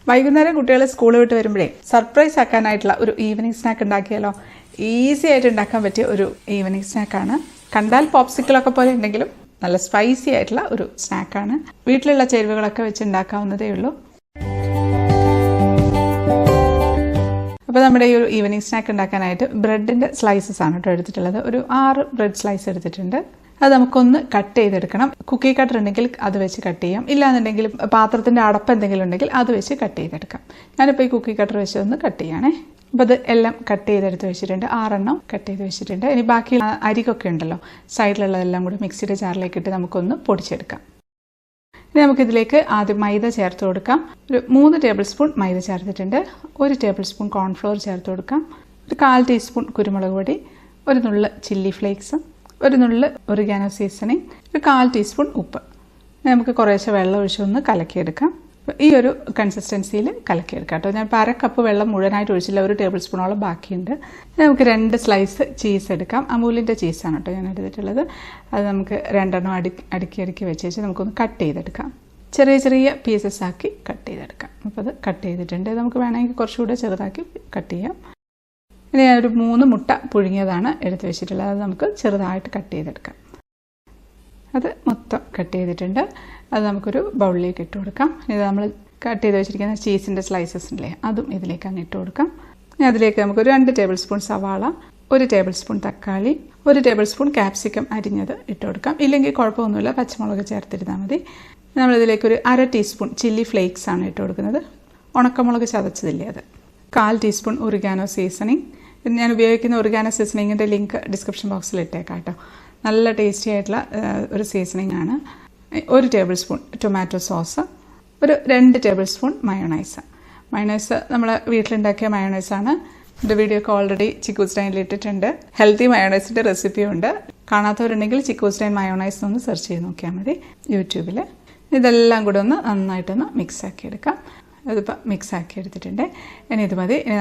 വൈകുന്നേരം കുട്ടികൾ സ്കൂൾ വിട്ട് വരുമ്പോഴേ സർപ്രൈസ് ആക്കാനായിട്ടുള്ള ഒരു ഈവനിങ് സ്നാക്ക് ഉണ്ടാക്കിയാലോ. ഈസി ആയിട്ട് ഉണ്ടാക്കാൻ പറ്റിയ ഒരു ഈവനിങ് സ്നാക്കാണ്. കണ്ടാൽ പോപ്സിക്കിളൊക്കെ പോലെ ഉണ്ടെങ്കിലും നല്ല സ്പൈസി ആയിട്ടുള്ള ഒരു സ്നാക്കാണ്. വീട്ടിലുള്ള ചേരുവകളൊക്കെ വെച്ച് ഉണ്ടാക്കാവുന്നതേ ഉള്ളൂ. അപ്പോൾ നമ്മുടെ ഈ ഒരു ഈവനിങ് സ്നാക്ക് ഉണ്ടാക്കാനായിട്ട് ബ്രെഡിൻ്റെ സ്ലൈസസ് ആണ് കേട്ടോ എടുത്തിട്ടുള്ളത്. ഒരു 6 ബ്രെഡ് സ്ലൈസ് എടുത്തിട്ടുണ്ട്. അത് നമുക്കൊന്ന് കട്ട് ചെയ്തെടുക്കണം. കുക്കി കട്ടർ ഉണ്ടെങ്കിൽ അത് വെച്ച് കട്ട് ചെയ്യാം, ഇല്ലാന്നുണ്ടെങ്കിൽ പാത്രത്തിൻ്റെ അടപ്പ് എന്തെങ്കിലും ഉണ്ടെങ്കിൽ അത് വെച്ച് കട്ട് ചെയ്തെടുക്കാം. ഞാനിപ്പോൾ ഈ കുക്കി കട്ടർ വെച്ച് ഒന്ന് കട്ട് ചെയ്യണേ. അപ്പോൾ അത് എല്ലാം കട്ട് ചെയ്തെടുത്ത് വെച്ചിട്ടുണ്ട്. 6 എണ്ണം കട്ട് ചെയ്ത് വെച്ചിട്ടുണ്ട്. ഇനി ബാക്കി അരികൊക്കെ ഉണ്ടല്ലോ, സൈഡിലുള്ളതെല്ലാം കൂടി മിക്സിയുടെ ജാറിലേക്ക് ഇട്ട് നമുക്കൊന്ന് പൊടിച്ചെടുക്കാം. ഇനി നമുക്കിതിലേക്ക് ആദ്യം മൈദ ചേർത്ത് കൊടുക്കാം. ഒരു 3 ടേബിൾ സ്പൂൺ മൈദ ചേർത്തിട്ടുണ്ട്. 1 ടേബിൾ സ്പൂൺ കോൺഫ്ലോർ ചേർത്ത് കൊടുക്കാം. ഒരു 1/4 ടീസ്പൂൺ കുരുമുളക് പൊടി, ഒരു നുള്ള് ചില്ലി ഫ്ലേക്സ്, ഒരു നുള്ള് ഒറിഗാനോ സീസണിങ്, ഒരു 1/4 ടീസ്പൂൺ ഉപ്പ്. നമുക്ക് കുറേശ്ശെ വെള്ളം ഒഴിച്ചൊന്ന് കലക്കിയെടുക്കാം. ഈ ഒരു കൺസിസ്റ്റൻസിയിൽ കലക്കിയെടുക്കാം കേട്ടോ. ഞാൻ ഇപ്പോൾ 1/2 കപ്പ് വെള്ളം മുഴുവനായിട്ട് ഒഴിച്ചില്ല, 1 ടേബിൾ സ്പൂണോളം ബാക്കിയുണ്ട്. നമുക്ക് 2 സ്ലൈസ് ചീസ് എടുക്കാം. അമൂലിൻ്റെ ചീസാണ് കേട്ടോ ഞാൻ എടുത്തിട്ടുള്ളത്. അത് നമുക്ക് 2 എണ്ണം അടുക്കി വെച്ച് നമുക്കൊന്ന് കട്ട് ചെയ്തെടുക്കാം. ചെറിയ ചെറിയ പീസസ് ആക്കി കട്ട് ചെയ്തെടുക്കാം. അപ്പോൾ അത് കട്ട് ചെയ്തിട്ടുണ്ട്. നമുക്ക് വേണമെങ്കിൽ കുറച്ചുകൂടെ ചെറുതാക്കി കട്ട് ചെയ്യാം. ഇനി ഞാനൊരു 3 മുട്ട പുഴുങ്ങിയതാണ് എടുത്ത് വെച്ചിട്ടുള്ളത്. അത് നമുക്ക് ചെറുതായിട്ട് കട്ട് ചെയ്തെടുക്കാം. അത് മൊത്തം കട്ട് ചെയ്തിട്ടുണ്ട്. അത് നമുക്കൊരു ബൗളിലേക്ക് ഇട്ട് കൊടുക്കാം. ഇത് നമ്മൾ കട്ട് ചെയ്ത് വെച്ചിരിക്കുന്ന ചീസിൻ്റെ സ്ലൈസസ് ഇല്ലേ, അതും ഇതിലേക്ക് അങ്ങ് ഇട്ട് കൊടുക്കാം. ഇനി അതിലേക്ക് നമുക്കൊരു 2 ടേബിൾ സ്പൂൺ സവാള, 1 ടേബിൾ സ്പൂൺ തക്കാളി, 1 ടേബിൾ സ്പൂൺ ക്യാപ്സിക്കം അരിഞ്ഞത് ഇട്ട് കൊടുക്കാം. ഇല്ലെങ്കിൽ കുഴപ്പമൊന്നുമില്ല, പച്ചമുളക് ചേർത്തിരുന്നാൽ മതി. നമ്മളിതിലേക്കൊരു 1/2 ടീസ്പൂൺ ചില്ലി ഫ്ലേക്സ് ആണ് ഇട്ട് കൊടുക്കുന്നത്. ഉണക്കമുളക് ചതച്ചതില്ലേ അത്. 1/4 ടീസ്പൂൺ ഒറിഗാനോ സീസണിങ്. ഞാൻ ഉപയോഗിക്കുന്ന ഒറിഗാനോ സീസണിങ്ങിൻ്റെ ലിങ്ക് ഡിസ്ക്രിപ്ഷൻ ബോക്സിൽ ഇട്ടേക്കാം കേട്ടോ. നല്ല ടേസ്റ്റി ആയിട്ടുള്ള ഒരു സീസണിങ് ആണ്. 1 ടേബിൾ സ്പൂൺ ടൊമാറ്റോ സോസ്, ഒരു 2 ടേബിൾ സ്പൂൺ മയോണൈസ്. മയോണൈസ് നമ്മൾ വീട്ടിലുണ്ടാക്കിയ മയോണൈസാണ്. എൻ്റെ വീഡിയോ ഒക്കെ ഓൾറെഡി ചിക്കൂസ് ഡൈനിൽ ഇട്ടിട്ടുണ്ട്. ഹെൽത്തി മയോണൈസിൻ്റെ റെസിപ്പിയും ഉണ്ട്. കാണാത്തവരുണ്ടെങ്കിൽ ചിക്കൂസ് ഡൈൻ മയോണൈസ് ഒന്ന് സെർച്ച് ചെയ്ത് നോക്കിയാൽ മതി യൂട്യൂബിൽ. ഇതെല്ലാം കൂടെ ഒന്ന് നന്നായിട്ടൊന്ന് മിക്സ് ആക്കി എടുക്കാം. അതിപ്പോൾ മിക്സ് ആക്കി എടുത്തിട്ടുണ്ട്. ഇനി ഇത് മതി. ഇനി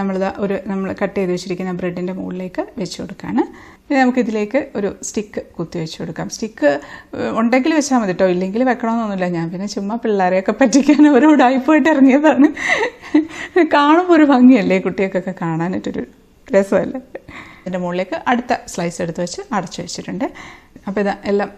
നമ്മൾ കട്ട് ചെയ്ത് വെച്ചിരിക്കുന്ന ബ്രെഡിൻ്റെ മുകളിലേക്ക് വെച്ച് കൊടുക്കുകയാണ്. ഇനി നമുക്കിതിലേക്ക് ഒരു സ്റ്റിക്ക് കുത്തി വെച്ച് കൊടുക്കാം. സ്റ്റിക്ക് ഉണ്ടെങ്കിൽ വെച്ചാൽ മതി കേട്ടോ, ഇല്ലെങ്കിൽ വെക്കണമെന്നൊന്നുമില്ല. ഞാൻ പിന്നെ ചുമ്മാ പിള്ളേരെയൊക്കെ പറ്റിക്കാൻ ഒരു ഉടായിപ്പോയിട്ട് ഇറങ്ങിയതാണ്. കാണുമ്പോൾ ഒരു ഭംഗിയല്ലേ, കുട്ടികൾക്കൊക്കെ കാണാനായിട്ടൊരു രസമല്ലേ. ഇതിൻ്റെ മുകളിലേക്ക് അടുത്ത സ്ലൈസ് എടുത്ത് വെച്ച് അടച്ചു വെച്ചിട്ടുണ്ട്. അപ്പോൾ ഇത് എല്ലാം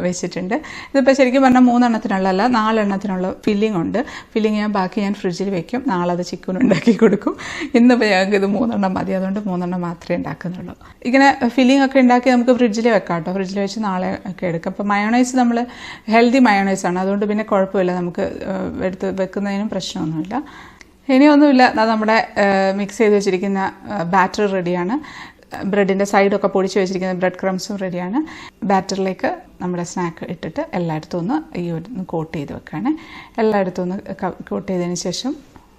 വെച്ചിട്ടുണ്ട്. ഇതിപ്പോൾ ശരിക്കും പറഞ്ഞാൽ 3 എണ്ണത്തിനുള്ളതല്ല, 4 എണ്ണത്തിനുള്ള ഫില്ലിംഗ് ഉണ്ട്. ഫില്ലിംഗ് ബാക്കി ഞാൻ ഫ്രിഡ്ജിൽ വെക്കും. നാളെ അത് ചിക്കൻ ഉണ്ടാക്കി കൊടുക്കും. ഇന്നിപ്പോൾ ഞങ്ങൾക്ക് ഇത് 3 എണ്ണം മതി, അതുകൊണ്ട് 3 എണ്ണം മാത്രമേ ഉണ്ടാക്കുന്നുള്ളൂ. ഇങ്ങനെ ഫില്ലിംഗ് ഒക്കെ ഉണ്ടാക്കി നമുക്ക് ഫ്രിഡ്ജിൽ വെക്കാം കേട്ടോ. ഫ്രിഡ്ജിൽ വെച്ച് നാളെ ഒക്കെ എടുക്കാം. അപ്പോൾ മയോണൈസ് നമ്മൾ ഹെൽത്തി മയോണൈസാണ്, അതുകൊണ്ട് പിന്നെ കുഴപ്പമില്ല, നമുക്ക് എടുത്ത് വെക്കുന്നതിനും പ്രശ്നമൊന്നുമില്ല. ഇനിയൊന്നുമില്ല, നമ്മുടെ മിക്സ് ചെയ്ത് വെച്ചിരിക്കുന്ന ബാറ്റർ റെഡിയാണ്. ബ്രെഡിൻ്റെ സൈഡൊക്കെ പൊടിച്ച് വെച്ചിരിക്കുന്ന ബ്രെഡ് ക്രംസും റെഡിയാണ്. ബാറ്ററിലേക്ക് നമ്മുടെ സ്നാക്ക് ഇട്ടിട്ട് എല്ലായിടത്തും ഒന്ന് കോട്ട് ചെയ്ത് വെക്കുകയാണ്. എല്ലായിടത്തും ഒന്ന് കോട്ട് ചെയ്തതിന് ശേഷം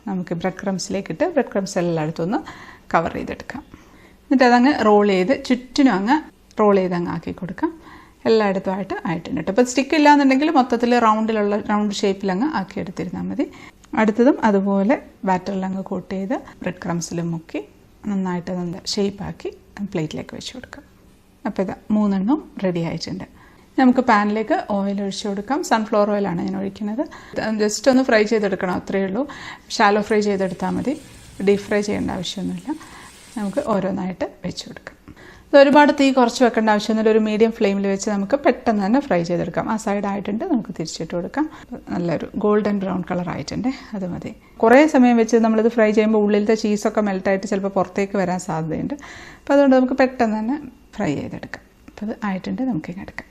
നമുക്ക് ബ്രെഡ് ക്രംസിലേക്കിട്ട് ബ്രെഡ് ക്രംസ് എല്ലായിടത്തും ഒന്ന് കവർ ചെയ്തെടുക്കാം. എന്നിട്ട് അതങ്ങ് റോൾ ചെയ്ത് ചുറ്റിനും അങ്ങ് റോൾ ചെയ്ത് അങ്ങ് ആക്കി കൊടുക്കാം. എല്ലായിടത്തുമായിട്ട് ആയിട്ടുണ്ട് കേട്ടോ. അപ്പോൾ സ്റ്റിക്ക് ഇല്ലാന്നുണ്ടെങ്കിൽ മൊത്തത്തിൽ റൗണ്ട് ഷേപ്പിലങ്ങ് ആക്കി എടുത്തിരുന്നാൽ മതി. അടുത്തതും അതുപോലെ ബാറ്ററിലങ്ങ് കോട്ട് ചെയ്ത് ബ്രെഡ് ക്രംസിലും മുക്കി നന്നായിട്ട് ഷേപ്പാക്കി പ്ലേറ്റിലേക്ക് വെച്ച് കൊടുക്കാം. അപ്പോൾ ഇത് 3 എണ്ണം റെഡി ആയിട്ടുണ്ട്. നമുക്ക് പാനിലേക്ക് ഓയിൽ ഒഴിച്ചു കൊടുക്കാം. സൺഫ്ലവർ ഓയിലാണ് ഞാൻ ഒഴിക്കുന്നത്. ജസ്റ്റ് ഒന്ന് ഫ്രൈ ചെയ്തെടുക്കണം, അത്രയേ ഉള്ളൂ. ഷാലോ ഫ്രൈ ചെയ്തെടുത്താൽ മതി, ഡീപ് ഫ്രൈ ചെയ്യേണ്ട ആവശ്യമൊന്നുമില്ല. നമുക്ക് ഓരോന്നായിട്ട് വെച്ച് കൊടുക്കാം. ഇത് ഒരുപാട് തീ കുറച്ച് വെക്കേണ്ട ആവശ്യമൊന്നുമില്ല. ഒരു മീഡിയം ഫ്ലെയിമിൽ വെച്ച് നമുക്ക് പെട്ടെന്ന് തന്നെ ഫ്രൈ ചെയ്തെടുക്കാം. ആ സൈഡായിട്ടുണ്ട്, നമുക്ക് തിരിച്ചിട്ട് കൊടുക്കാം. നല്ലൊരു ഗോൾഡൻ ബ്രൗൺ കളർ ആയിട്ടുണ്ട്, അത് മതി. കുറേ സമയം വെച്ച് നമ്മളിത് ഫ്രൈ ചെയ്യുമ്പോൾ ഉള്ളിലത്തെ ചീസൊക്കെ മെൽട്ടായിട്ട് ചിലപ്പോൾ പുറത്തേക്ക് വരാൻ സാധ്യതയുണ്ട്. അപ്പോൾ അതുകൊണ്ട് നമുക്ക് പെട്ടെന്ന് തന്നെ ഫ്രൈ ചെയ്തെടുക്കാം. അപ്പോൾ അത് ആയിട്ടുണ്ട്, നമുക്കിങ്ങനെ എടുക്കാം.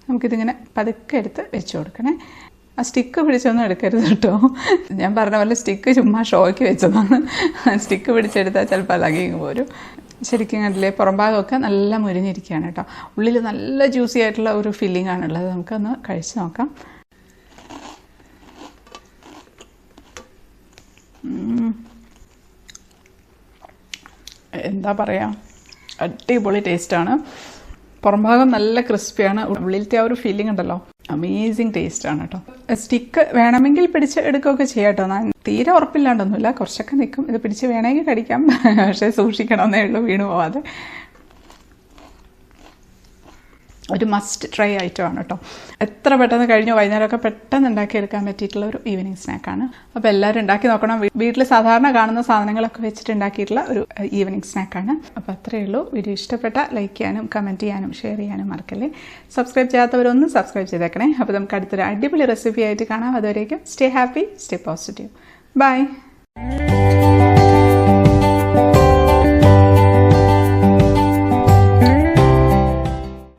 നമുക്കിതിങ്ങനെ പതുക്കെ എടുത്ത് വെച്ച് കൊടുക്കണേ. ആ സ്റ്റിക്ക് പിടിച്ചൊന്നും എടുക്കരുത് കേട്ടോ. ഞാൻ പറഞ്ഞ പോലെ സ്റ്റിക്ക് ചുമ്മാ ഷോയ്ക്ക് വെച്ചതാണ്. സ്റ്റിക്ക് പിടിച്ചെടുത്താൽ ചിലപ്പോൾ അലകിങ് പോരും. ശരിക്കും കണ്ടില്ലേ, പുറംഭാഗമൊക്കെ നല്ല മുരിഞ്ഞിരിക്കുകയാണ് കേട്ടോ. ഉള്ളിൽ നല്ല ജ്യൂസി ആയിട്ടുള്ള ഒരു ഫില്ലിംഗ് ആണുള്ളത്. നമുക്കൊന്ന് കഴിച്ച് നോക്കാം. എന്താ പറയുക, അടിപൊളി ടേസ്റ്റാണ്. പുറംഭാഗം നല്ല ക്രിസ്പിയാണ്. ഉള്ളിലത്തെ ആ ഒരു ഫീലിംഗ് ഉണ്ടല്ലോ, അമേസിങ് ടേസ്റ്റാണ് കേട്ടോ. സ്റ്റിക്ക് വേണമെങ്കിൽ പിടിച്ച് എടുക്കുകയൊക്കെ ചെയ്യാം കേട്ടോ. ഞാൻ തീരെ ഉറപ്പില്ലാണ്ടൊന്നുമില്ല, കുറച്ചൊക്കെ നിൽക്കും. ഇത് പിടിച്ച് വേണമെങ്കിൽ കടിക്കാം, പക്ഷേ സൂക്ഷിക്കണമെന്നേ ഉള്ളൂ, വീണു പോവാതെ. ഒരു മസ്റ്റ് ട്രൈ ഐറ്റമാണ് കേട്ടോ. എത്ര പെട്ടെന്ന് കഴിഞ്ഞു, വൈകുന്നേരമൊക്കെ പെട്ടെന്ന് ഉണ്ടാക്കിയെടുക്കാൻ പറ്റിയിട്ടുള്ള ഒരു ഈവനിങ് സ്നാക്കാണ്. അപ്പോൾ എല്ലാവരും ഉണ്ടാക്കി നോക്കണം. വീട്ടിൽ സാധാരണ കാണുന്ന സാധനങ്ങളൊക്കെ വെച്ചിട്ട് ഉണ്ടാക്കിയിട്ടുള്ള ഒരു ഈവനിങ് സ്നാക്കാണ്. അപ്പോൾ അത്രയേ ഉള്ളൂ. വീഡിയോ ഇഷ്ടപ്പെട്ട ലൈക്ക് ചെയ്യാനും കമൻറ്റ് ചെയ്യാനും ഷെയർ ചെയ്യാനും മറക്കല്ലേ. സബ്സ്ക്രൈബ് ചെയ്യാത്തവരൊന്നും സബ്സ്ക്രൈബ് ചെയ്തേക്കണേ. അപ്പോൾ നമുക്ക് അടുത്തൊരു അടിപൊളി റെസിപ്പി ആയിട്ട് കാണാം. അതുവരേക്കും stay happy, stay positive. By.